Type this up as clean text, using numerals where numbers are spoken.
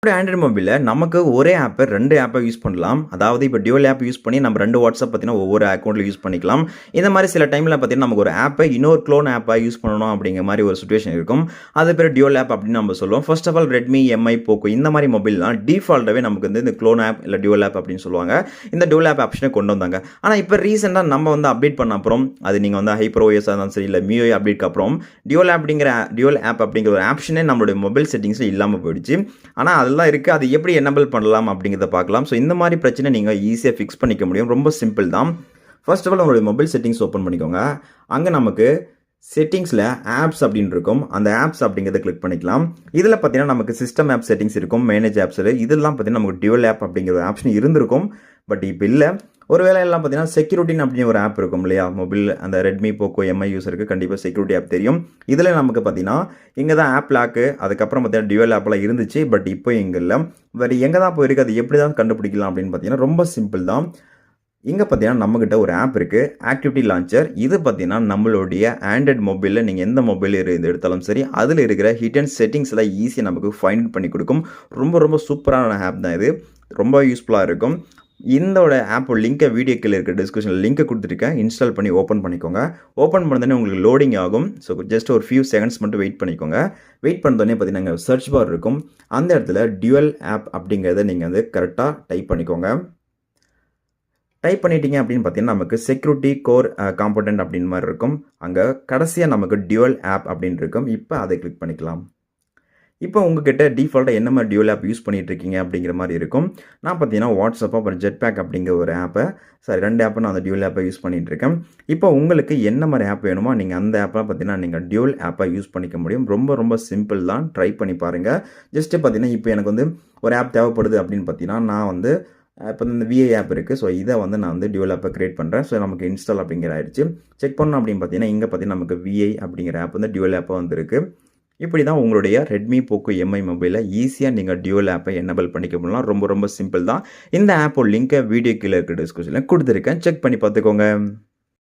ஒரு ஆண்ட்ராய்டு மொபைல்ல நமக்கு ஒரே ஆப்ப 2 ஆப்ப யூஸ் பண்ணலாம். அதாவது இப்ப டியூவல் ஆப் யூஸ் பண்ணி நம்ம 2 WhatsApp பார்த்தீங்கன்னா, ஒவ்வொரு அக்கவுண்ட்ல யூஸ் பண்ணிக்கலாம். இந்த மாரி சில டைம்ல பார்த்தீங்கன்னா, நமக்கு ஒரு ஆப்ப இன்னொரு குளோன் ஆப்பா யூஸ் பண்ணணும் அப்படிங்கிற மாரி ஒரு சிச்சுவேஷன் இருக்கும். அது பேரு டியூவல் ஆப் அப்படின்னு நம்ம சொல்லுவோம். First of all Redmi, MI, Poco இந்த மாரி மொபைல்லாம் டிஃபால்ட்டாவே நமக்கு வந்து இந்த குளோன் ஆப் இல்ல டியூவல் ஆப் அப்படின்னு சொல்லுவாங்க. இந்த டியூவல் ஆப் ஆப்ஷன கொண்டு வந்தாங்க. ஆனா இப்ப ரீசென்ட்டா நம்ம வந்து அப்டேட் பண்ண அப்புறம், அது நீங்க வந்து HyperOS ஆ இருந்தாலும் சரி, இல்ல MIUI அப்டேட்க்கு அப்புறம் டியூவல் ஆப் அப்படிங்கிற ஒரு ஆப்ஷனே நம்மளுடைய மொபைல் செட்டிங்ஸ்ல இல்லாம போயிடுச்சு. ஆனா அதெல்லாம் இருக்கு. அது எப்படி எனேபிள் பண்ணலாம் அப்படிங்கிறத பார்க்கலாம். ஸோ இந்த மாரி பிரச்சனை நீங்க ஈஸியா ஃபிக்ஸ் பண்ணிக்க முடியும். ரொம்ப சிம்பிள் தான். ஃபர்ஸ்ட் ஆஃப் ஆல் உங்களுடைய மொபைல் செட்டிங்ஸ் ஓப்பன் பண்ணிக்கோங்க. அங்க நமக்கு செட்டிங்ஸ்ல ஆப்ஸ் அப்படின்னு இருக்கும். அந்த ஆப்ஸ் அப்படிங்கிறத கிளிக் பண்ணிக்கலாம். இதுல பார்த்தீங்கன்னா நமக்கு சிஸ்டம் ஆப் செட்டிங்ஸ் இருக்கும். மேனேஜ் ஆப்ஸ் இதெல்லாம் பார்த்தீங்கன்னா நமக்கு டியூவல் ஆப் அப்படிங்கிற ஒரு ஆப்ஷன் இருந்திருக்கும். பட் இப்ப இல்ல. ஒருவேளை எல்லாம் பார்த்தீங்கன்னா செக்யூரிட்டின்னு அப்படின்னு ஒரு ஆப் இருக்கும் இல்லையா? மொபைல் அந்த Redmi, Poco, MI யூசருக்கு கண்டிப்பா செக்யூரிட்டி ஆப் தெரியும். இதுல நமக்கு பார்த்தீங்கன்னா, இங்க தான் ஆப் லாக்கு அதுக்கப்புறம் பார்த்தீங்கன்னா டியூவல் ஆப்லாம் இருந்துச்சு. பட் இப்போ இங்க இல்ல. வேற எங்க தான் போயிருக்கு? அது எப்படி தான் கண்டுபிடிக்கலாம் அப்படின்னு பார்த்தீங்கன்னா, ரொம்ப சிம்பிள் தான். இங்க பார்த்தீங்கன்னா, நம்மகிட்ட ஒரு ஆப் இருக்கு. Activity launcher. இது பார்த்தீங்கன்னா, நம்மளுடைய ஆண்ட்ராய்டு மொபைல்ல நீங்க எந்த மொபைல் எடுத்தாலும் சரி, அதுல இருக்கிற ஹிடன் செட்டிங்ஸ்லாம் ஈஸியா நமக்கு ஃபைண்ட் பண்ணி குடுக்கும். ரொம்ப ரொம்ப சூப்பரான ஆப் தான் இது. ரொம்ப யூஸ்ஃபுல்லா இருக்கும். இந்தோட ஆப்போட லிங்க்க வீடியோ கீழ இருக்க டிஸ்கிரிப்ஷன்ல லிங்க்க குடுத்துருக்கேன். இன்ஸ்டால் பண்ணி ஓப்பன் பண்ணிக்கோங்க. ஓப்பன் பண்ணதுமே உங்களுக்கு லோடிங் ஆகும். ஸோ ஜஸ்ட் ஒரு ஃபியூ செகண்ட்ஸ் மட்டும் வெயிட் பண்ணிக்கோங்க. வெயிட் பண்ணதுமே பார்த்தீங்கன்னா, அங்க சர்ச் பார் இருக்கும். அந்த இடத்துல டியூவல் ஆப் அப்படிங்கிறத நீங்க வந்து கரெக்ட்டா டைப் பண்ணிக்கோங்க. டைப் பண்ணிட்டீங்க அப்படின்னு பார்த்தீங்கன்னா, நமக்கு செக்யூரிட்டி கோர் காம்போனன்ட் அப்படின்னு மாரி இருக்கும். அங்க கடைசியா நமக்கு டியூவல் ஆப் அப்படின்னு இருக்கும். இப்ப அத கிளிக் பண்ணிக்கலாம். இப்போ உங்ககிட்ட டிஃபால்ட்டா என்ன மாரி டியூவல் ஆப் யூஸ் பண்ணிட்டு இருக்கீங்க அப்படிங்கிற மாரி இருக்கும். நான் பார்த்தீங்கன்னா, WhatsApp அப்புறம் Jetpack அப்படிங்கிற ஒரு ஆப்ப 2 ஆப்ப நான் அந்த டியூவல் ஆப்ப யூஸ் பண்ணிட்டு இருக்கேன். இப்போ உங்களுக்கு என்ன மாரி ஆப் வேணுமோ, நீங்க அந்த ஆப்ப பார்த்தீங்கன்னா, நீங்க டியூவல் ஆப்பா யூஸ் பண்ணிக்க முடியும். ரொம்ப ரொம்ப சிம்பிள் தான். ட்ரை பண்ணி பாருங்க. ஜஸ்ட் பார்த்தீங்கன்னா, இப்போ எனக்கு வந்து ஒரு ஆப் தேவைப்படுது அப்படின்னு பார்த்தீங்கன்னா, நான் வந்து இப்போ இந்த VI ஆப் இருக்கு. ஸோ இத வந்து நான் வந்து டியூவல் ஆப்ப கிரியேட் பண்றேன். ஸோ நமக்கு இன்ஸ்டால் அப்படிங்கிற ஆயிடுச்சு. செக் பண்ணோம் அப்படின்னு பார்த்தீங்கன்னா, இங்க பார்த்தீங்கன்னா, நமக்கு VI அப்படிங்கிற ஆப் வந்து டியூவல் ஆப்பா வந்திருக்கு. இப்படி தான் உங்களுடைய Redmi, Poco, MI மொபைல்ல ஈஸியா நீங்க டியூவல் ஆப்ப எனேபிள் பண்ணிக்க முடியும். ரொம்ப ரொம்ப சிம்பிள் தான். இந்த ஆப்போட லிங்க்க வீடியோ கீழ இருக்க டிஸ்கிரிப்ஷன்ல குடுத்துருக்கேன். செக் பண்ணி பார்த்துக்கோங்க.